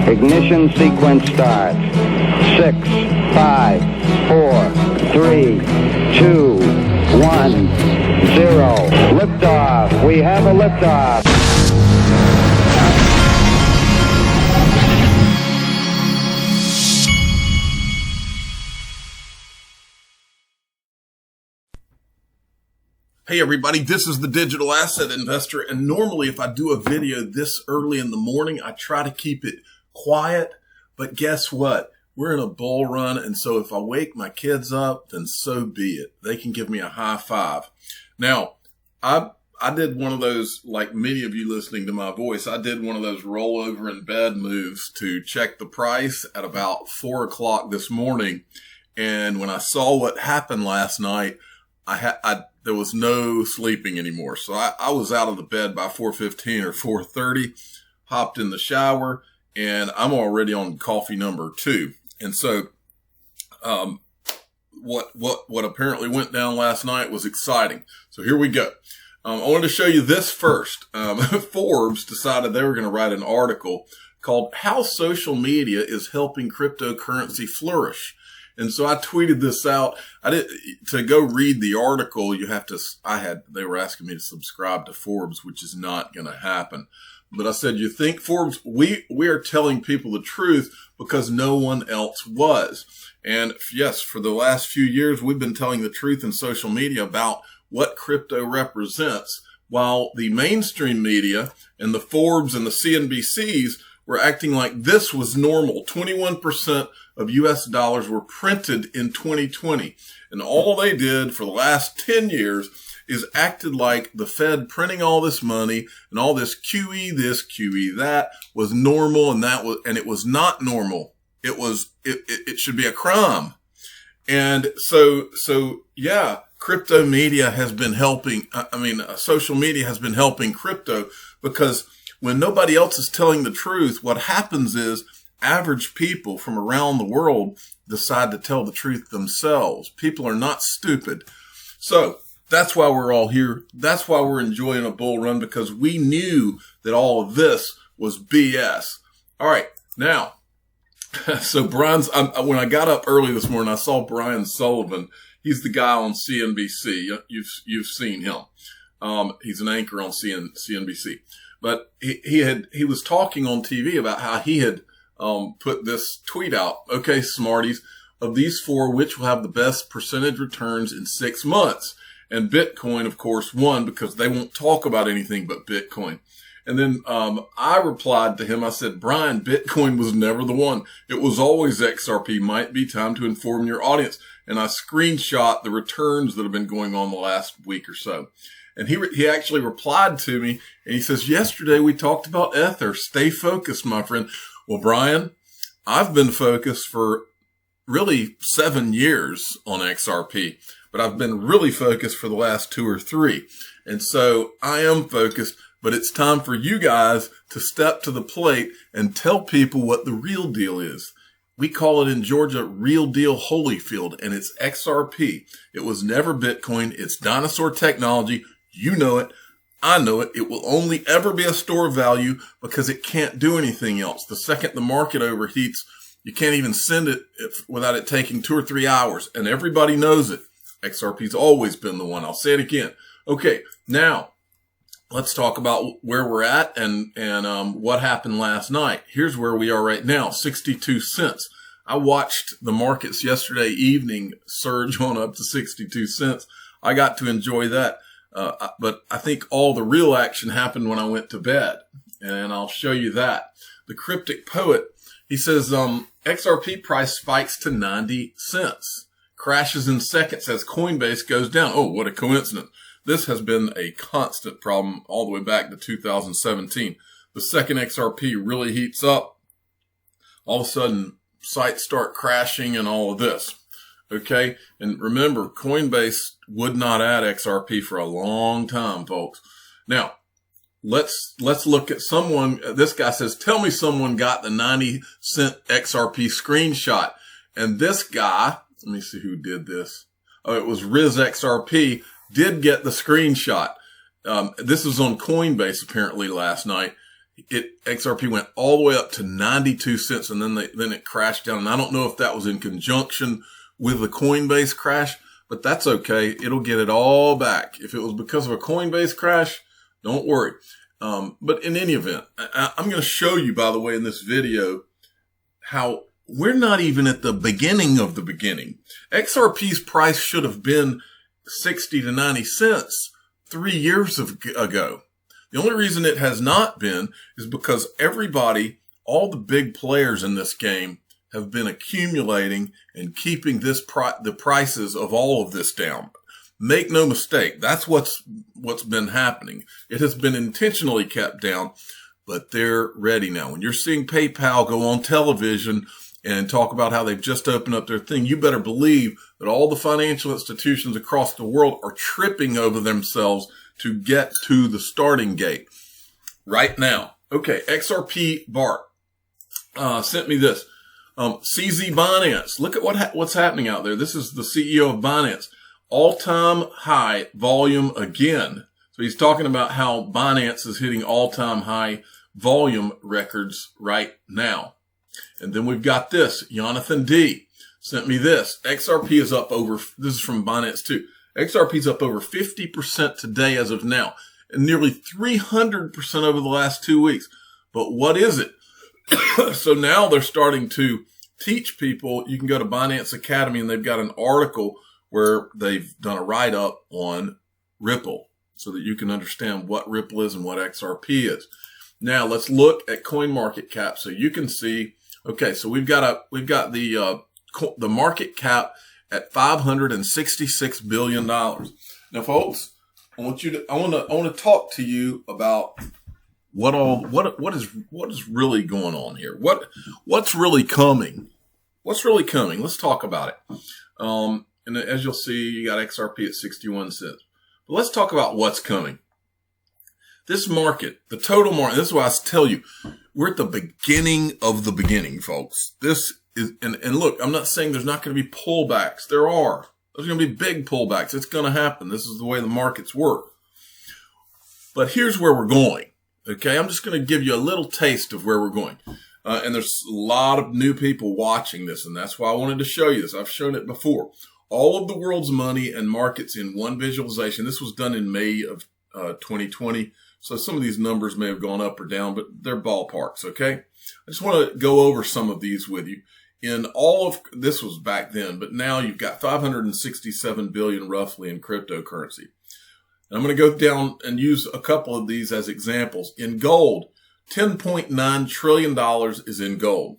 Ignition sequence starts. 6, 5, 4, 3, 2, 1, 0. Liftoff. We have a liftoff. Hey everybody, this is the Digital Asset Investor, and normally if I do a video this early in the morning, I try to keep it quiet, but guess what? We're in a bull run, and so if I wake my kids up, then so be it. They can give me a high five. Now, I did one of those, like many of you listening to my voice, I did one of those roll over in bed moves to check the price at about 4 o'clock this morning, and when I saw what happened last night, there was no sleeping anymore. So I was out of the bed by 4:15 or 4:30, hopped in the shower, and I'm already on coffee number 2. And so, what apparently went down last night was exciting. So here we go. I wanted to show you this first. Forbes decided they were going to write an article called "How Social Media is Helping Cryptocurrency Flourish." And so I tweeted this out. To go read the article, they were asking me to subscribe to Forbes, which is not going to happen. But I said, you think Forbes, we are telling people the truth because no one else was. And yes, for the last few years, we've been telling the truth in social media about what crypto represents, while the mainstream media and the Forbes and the CNBCs were acting like this was normal. 21% of US dollars were printed in 2020. And all they did for the last 10 years is acted like the Fed printing all this money and all this QE this, QE that was normal, and it was not normal. It should be a crime. And so yeah, crypto media has been helping. Social media has been helping crypto, because when nobody else is telling the truth, what happens is average people from around the world decide to tell the truth themselves. People are not stupid. So that's why we're all here. That's why we're enjoying a bull run, because we knew that all of this was BS. All right. Now, so when I got up early this morning, I saw Brian Sullivan. He's the guy on CNBC. You've seen him. He's an anchor on CNBC. But he was talking on TV about how he had put this tweet out. Okay, smarties, of these 4, which will have the best percentage returns in 6 months? And Bitcoin, of course, won, because they won't talk about anything but Bitcoin. And then I replied to him. I said, Brian, Bitcoin was never the one. It was always XRP. Might be time to inform your audience. And I screenshot the returns that have been going on the last week or so. And he actually replied to me, and he says, yesterday we talked about Ether. Stay focused, my friend. Well, Brian, I've been focused for really 7 years on XRP, but I've been really focused for the last 2 or 3. And so I am focused, but it's time for you guys to step to the plate and tell people what the real deal is. We call it in Georgia real deal Holyfield, and it's XRP. It was never Bitcoin. It's dinosaur technology. You know it. I know it. It will only ever be a store of value because it can't do anything else. The second the market overheats, you can't even send it without it taking 2 or 3 hours. And everybody knows it. XRP's always been the one. I'll say it again. Okay, now let's talk about where we're at and what happened last night. Here's where we are right now, 62 cents. I watched the markets yesterday evening surge on up to 62 cents. I got to enjoy that. But I think all the real action happened when I went to bed, and I'll show you that. The Cryptic Poet, he says, XRP price spikes to 90 cents, crashes in seconds as Coinbase goes down. Oh, what a coincidence. This has been a constant problem all the way back to 2017. The second XRP really heats up, all of a sudden sites start crashing and all of this. Okay. And remember, Coinbase would not add XRP for a long time, folks. Now, let's look at someone. This guy says, tell me someone got the 90-cent XRP screenshot. And this guy, let me see who did this. Oh, it was RizXRP, did get the screenshot. This was on Coinbase apparently last night. XRP went all the way up to 92 cents, and then it crashed down. And I don't know if that was in conjunction with the Coinbase crash, but that's okay. It'll get it all back. If it was because of a Coinbase crash, don't worry. But in any event, I'm going to show you, by the way, in this video, how we're not even at the beginning of the beginning. XRP's price should have been 60 to 90 cents 3 years ago. The only reason it has not been is because everybody, all the big players in this game, have been accumulating and keeping the prices of all of this down. Make no mistake, that's what's been happening. It has been intentionally kept down, but they're ready now. When you're seeing PayPal go on television and talk about how they've just opened up their thing, you better believe that all the financial institutions across the world are tripping over themselves to get to the starting gate right now. Okay, XRP Bart sent me this. CZ Binance, look at what's happening out there. This is the CEO of Binance. All-time high volume again. So he's talking about how Binance is hitting all-time high volume records right now. And then we've got this. Jonathan D sent me this. XRP is up over, this is from Binance too. XRP is up over 50% today as of now, and nearly 300% over the last 2 weeks. But what is it? So now they're starting to teach people. You can go to Binance Academy, and they've got an article where they've done a write-up on Ripple so that you can understand what Ripple is and what XRP is. Now let's look at CoinMarketCap so you can see. Okay, so we've got the market cap at $566 billion. Now, folks, I want to talk to you about what is really going on here. What's really coming? What's really coming? Let's talk about it. And as you'll see, you got XRP at 61 cents. But let's talk about what's coming. This market, the total market, this is why I tell you, we're at the beginning of the beginning, folks. This is, and look, I'm not saying there's not going to be pullbacks. There's going to be big pullbacks. It's going to happen. This is the way the markets work. But here's where we're going. Okay. I'm just going to give you a little taste of where we're going. And there's a lot of new people watching this, and that's why I wanted to show you this. I've shown it before. All of the world's money and markets in one visualization. This was done in May of 2020. So some of these numbers may have gone up or down, but they're ballparks, okay? I just want to go over some of these with you. In all of, this was back then, but now you've got 567 billion roughly in cryptocurrency. And I'm going to go down and use a couple of these as examples. In gold, $10.9 trillion is in gold,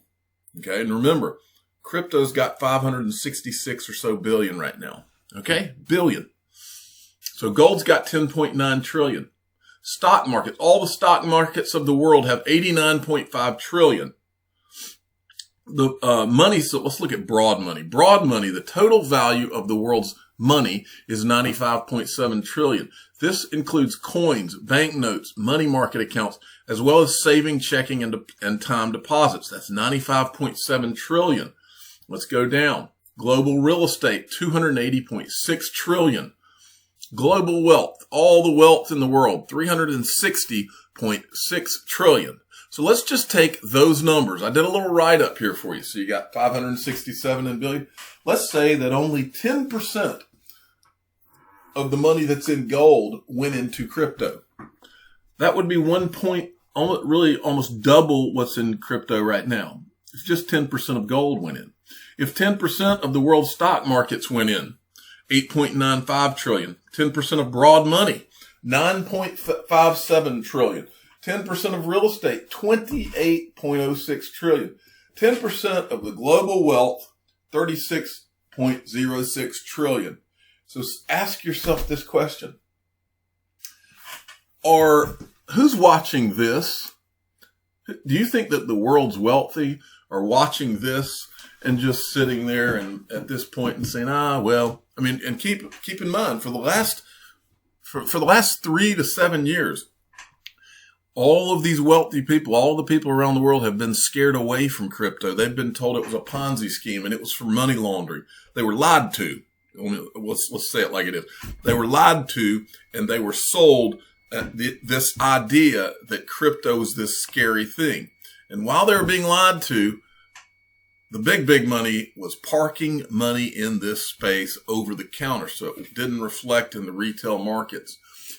okay? And remember, crypto's got 566 or so billion right now, okay? Billion. So gold's got 10.9 trillion. Stock market, all the stock markets of the world have 89.5 trillion. The money, so let's look at broad money. Broad money, the total value of the world's money is 95.7 trillion. This includes coins, banknotes, money market accounts, as well as saving, checking, and time deposits. That's 95.7 trillion. Let's go down. Global real estate, 280.6 trillion. Global wealth, all the wealth in the world, 360.6 trillion. So let's just take those numbers. I did a little write-up here for you. So you got 567 in billion. Let's say that only 10% of the money that's in gold went into crypto. That would be almost double what's in crypto right now. If just 10% of gold went in. If 10% of the world's stock markets went in, 8.95 trillion. 10% of broad money, 9.57 trillion. 10% of real estate, 28.06 trillion. 10% of the global wealth, 36.06 trillion. So ask yourself this question. Who's watching this? Do you think that the world's wealthy are watching this and just sitting there and at this point and saying, and keep in mind for the last 3 to 7 years, all of these wealthy people, all the people around the world have been scared away from crypto. They've been told it was a Ponzi scheme and it was for money laundering. They were lied to. Let's say it like it is. They were lied to and they were sold this idea that crypto is this scary thing. And while they were being lied to, the big money was parking money in this space over the counter. So it didn't reflect in the retail markets.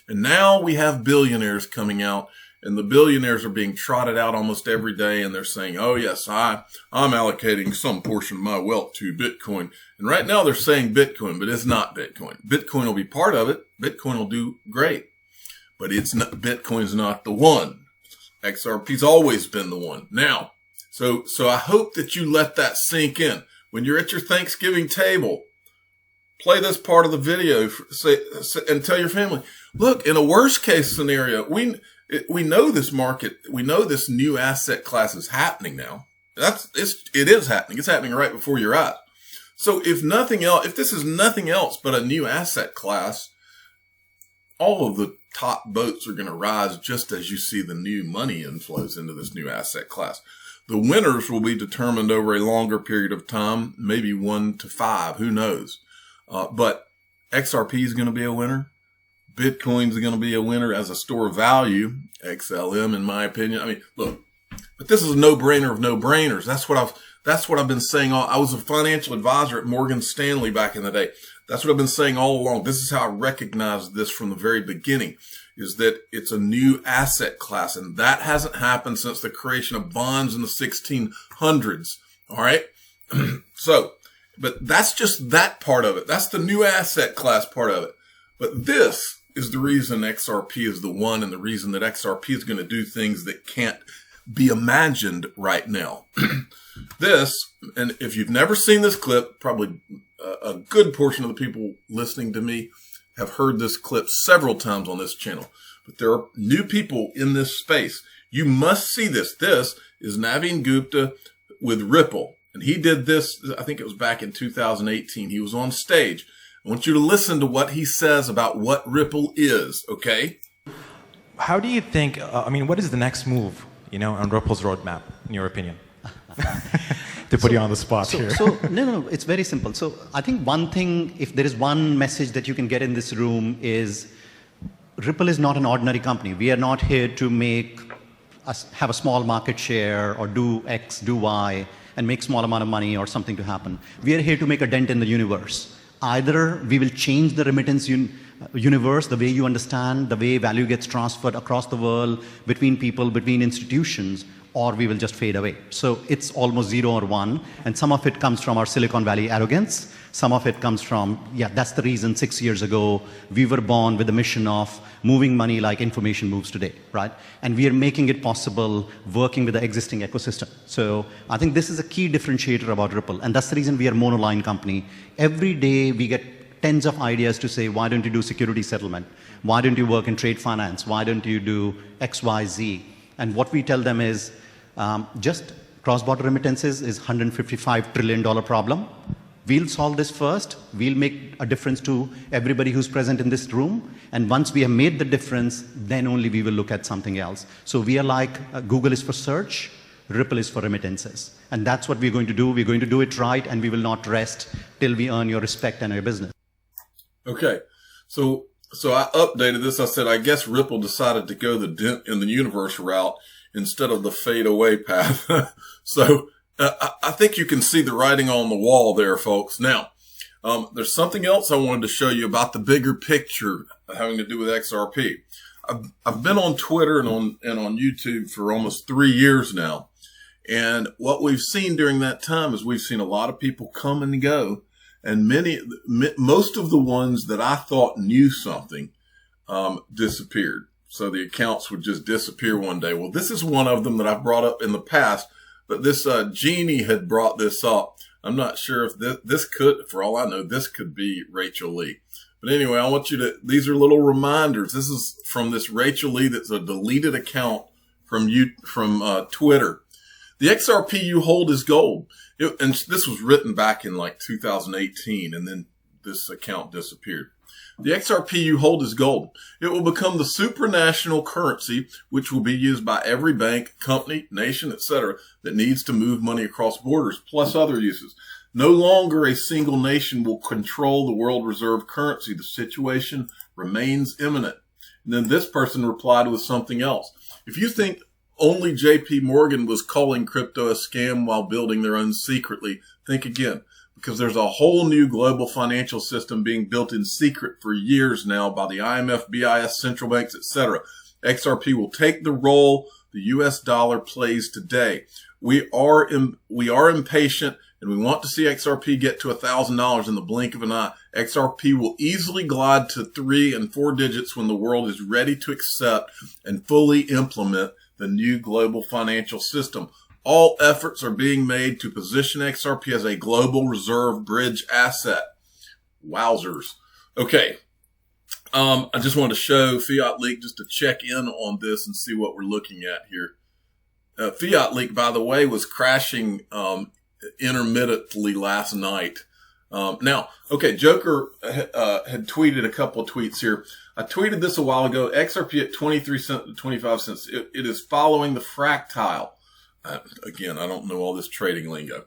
And now we have billionaires coming out, and the billionaires are being trotted out almost every day. And they're saying, oh, yes, I'm allocating some portion of my wealth to Bitcoin. And right now they're saying Bitcoin, but it's not Bitcoin. Bitcoin will be part of it. Bitcoin will do great, but it's not, Bitcoin's not the one. XRP's always been the one. Now, so I hope that you let that sink in. When you're at your Thanksgiving table, play this part of the video and tell your family, look, in a worst case scenario, we know this market, we know this new asset class is happening now. It is happening. It's happening right before your eyes. So if nothing else, if this is nothing else but a new asset class, all of the top boats are going to rise just as you see the new money inflows into this new asset class. The winners will be determined over a longer period of time, maybe 1 to 5, who knows? But XRP is going to be a winner. Bitcoin's going to be a winner as a store of value. XLM, in my opinion. I mean, look, but this is a no-brainer of no-brainers. That's what I've been saying. I was a financial advisor at Morgan Stanley back in the day. That's what I've been saying all along. This is how I recognized this from the very beginning, is that it's a new asset class. And that hasn't happened since the creation of bonds in the 1600s. All right. So, but that's just that part of it. That's the new asset class part of it. But this is the reason XRP is the one, and the reason that XRP is going to do things that can't be imagined right now. This, and if you've never seen this clip, probably a good portion of the people listening to me have heard this clip several times on this channel, but there are new people in this space. You must see this. This is Navin Gupta with Ripple. And he did this, I think it was back in 2018. He was on stage. I want you to listen to what he says about what Ripple is, okay? How do you think, what is the next move, on Ripple's roadmap, in your opinion? To put you on the spot here. No, it's very simple. So I think one thing, if there is one message that you can get in this room, is Ripple is not an ordinary company. We are not here to have a small market share or do X, do Y, and make small amount of money or something to happen. We are here to make a dent in the universe. Either we will change the remittance universe, the way you understand, the way value gets transferred across the world, between people, between institutions, or we will just fade away. So it's almost 0 or 1. And some of it comes from our Silicon Valley arrogance. Some of it comes from, that's the reason 6 years ago, we were born with the mission of moving money like information moves today, right? And we are making it possible working with the existing ecosystem. So I think this is a key differentiator about Ripple. And that's the reason we are a monoline company. Every day we get tens of ideas to say, why don't you do security settlement? Why don't you work in trade finance? Why don't you do X, Y, Z? And what we tell them is, just cross-border remittances is $155 trillion problem. We'll solve this first. We'll make a difference to everybody who's present in this room. And once we have made the difference, then only we will look at something else. So we are like Google is for search, Ripple is for remittances. And that's what we're going to do. We're going to do it right, and we will not rest till we earn your respect and your business. Okay. So I updated this. I said, I guess Ripple decided to go the dent in the universe route instead of the fade away path. So I think you can see the writing on the wall there, folks. Now, there's something else I wanted to show you about the bigger picture having to do with XRP. I've been on Twitter and on YouTube for almost 3 years now. And what we've seen during that time is we've seen a lot of people come and go. And most of the ones that I thought knew something, disappeared. So the accounts would just disappear one day. Well, this is one of them that I've brought up in the past, but this Jeannie had brought this up. I'm not sure if this could, for all I know, this could be Rachel Lee. But anyway, I want you to, these are little reminders. This is from this Rachel Lee that's a deleted account from Twitter. The XRP you hold is gold. And this was written back in like 2018, and then this account disappeared. The XRP you hold is gold. It will become the supranational currency, which will be used by every bank, company, nation, etc., that needs to move money across borders, plus other uses. No longer a single nation will control the world reserve currency. The situation remains imminent. And then this person replied with something else. If you think only JP Morgan was calling crypto a scam while building their own secretly, think again, because there's a whole new global financial system being built in secret for years now by the IMF, BIS, central banks, etc. XRP will take the role the US dollar plays today. We are impatient, and we want to see XRP get to $1,000 in the blink of an eye. XRP will easily glide to 3 and 4 digits when the world is ready to accept and fully implement the new global financial system. All efforts are being made to position XRP as a global reserve bridge asset. Wowzers. Okay. I just wanted to show Fiat Leak just to check in on this and see what we're looking at here. Fiat Leak, by the way, was crashing intermittently last night. Joker had tweeted a couple of tweets here. I tweeted this a while ago. XRP at 23 cents to 25 cents. It is following the fractile. Again, I don't know all this trading lingo.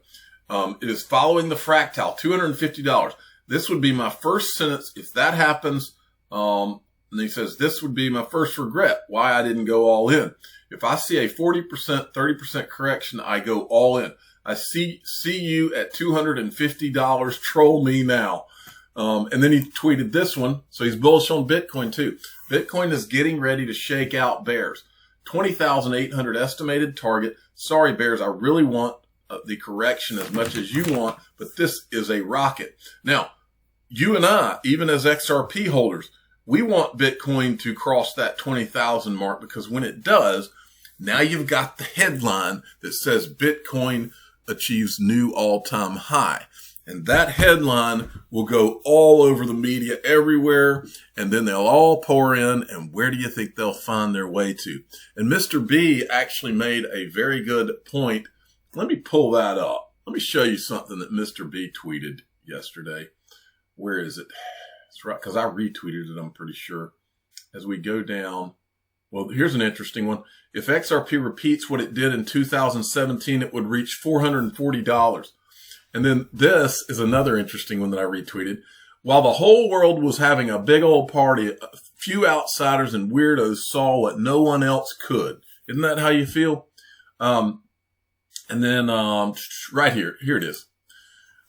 It is following the fractile, $250. This would be my first sentence. If that happens, and he says, this would be my first regret, why I didn't go all in. If I see a 40%, 30% correction, I go all in. I see you at $250. Troll me now. And then he tweeted this one. So he's bullish on Bitcoin too. Bitcoin is getting ready to shake out bears. 20,800 estimated target. Sorry, bears. I really want the correction as much as you want, but this is a rocket. Now, you and I, even as XRP holders, we want Bitcoin to cross that 20,000 mark, because when it does, now you've got the headline that says Bitcoin achieves new all-time high. And that headline will go all over the media everywhere, and then they'll all pour in, and where do you think they'll find their way to? And Mr. B actually made a very good point. Let me pull that up. Let me show you something that Mr. B tweeted yesterday. Where is it? It's right, because I retweeted it, I'm pretty sure. As we go down, well, here's an interesting one. If XRP repeats what it did in 2017, it would reach $440. And then this is another interesting one that I retweeted. While the whole world was having a big old party, a few outsiders and weirdos saw what no one else could. Isn't that how you feel? And then right here it is.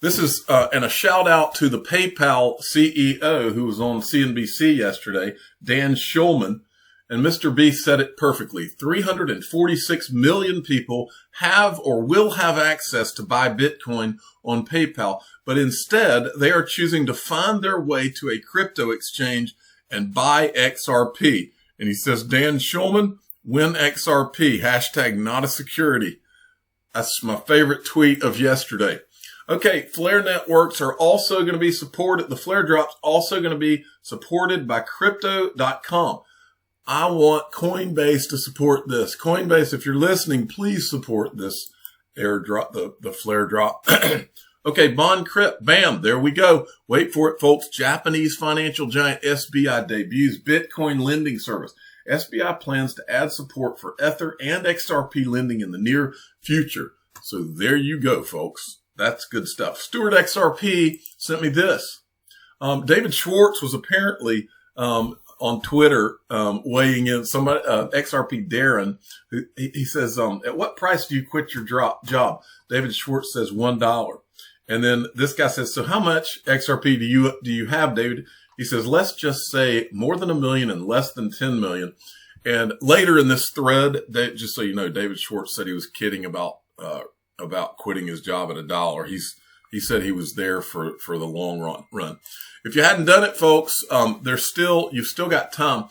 This is, and a shout out to the PayPal CEO who was on CNBC yesterday, Dan Schulman. And Mr. B said it perfectly. 346 million people have or will have access to buy Bitcoin on PayPal, but instead they are choosing to find their way to a crypto exchange and buy XRP. And he says, Dan Schulman, win XRP, hashtag not a security. That's my favorite tweet of yesterday. Okay, Flare networks are also going to be supported. The Flare drops also going to be supported by Crypto.com. I want Coinbase to support this. Coinbase, if you're listening, please support this airdrop, the Flare drop. Okay, Bond Crypt. Bam, there we go. Wait for it, folks. Japanese financial giant SBI debuts Bitcoin lending service. SBI plans to add support for Ether and XRP lending in the near future. So there you go, folks. That's good stuff. Stewart XRP sent me this. David Schwartz was apparently on Twitter weighing in. Somebody, XRP Darren, he says, at what price do you quit your job? David Schwartz says $1. And then this guy says, so how much XRP do you have, David? He says, let's just say more than 1 million and less than 10 million. And later in this thread, just so you know, David Schwartz said he was kidding about quitting his job at $1. He said he was there for the long run. If you hadn't done it, folks, you've still got time.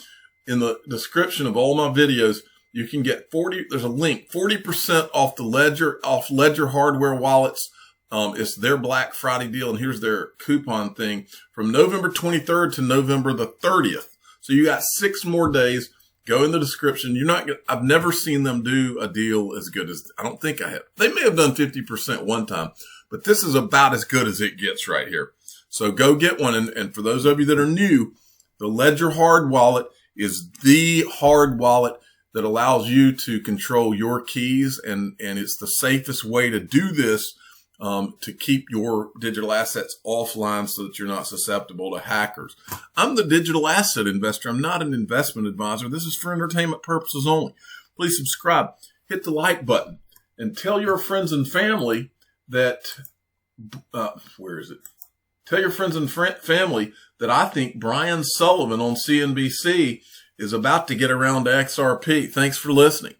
In the description of all my videos, you can get there's a link, 40% off Ledger hardware wallets. It's their Black Friday deal, and here's their coupon thing from November 23rd to November the 30th. So you got 6 more days. Go in the description. I've never seen them do a deal as good as, I don't think I have. They may have done 50% one time, but this is about as good as it gets right here. So go get one. And for those of you that are new, the Ledger hard wallet is the hard wallet that allows you to control your keys. And it's the safest way to do this to keep your digital assets offline so that you're not susceptible to hackers. I'm the digital asset investor. I'm not an investment advisor. This is for entertainment purposes only. Please subscribe, hit the like button, and tell your friends and family that, Tell your friends and family that I think Brian Sullivan on CNBC is about to get around to XRP. Thanks for listening.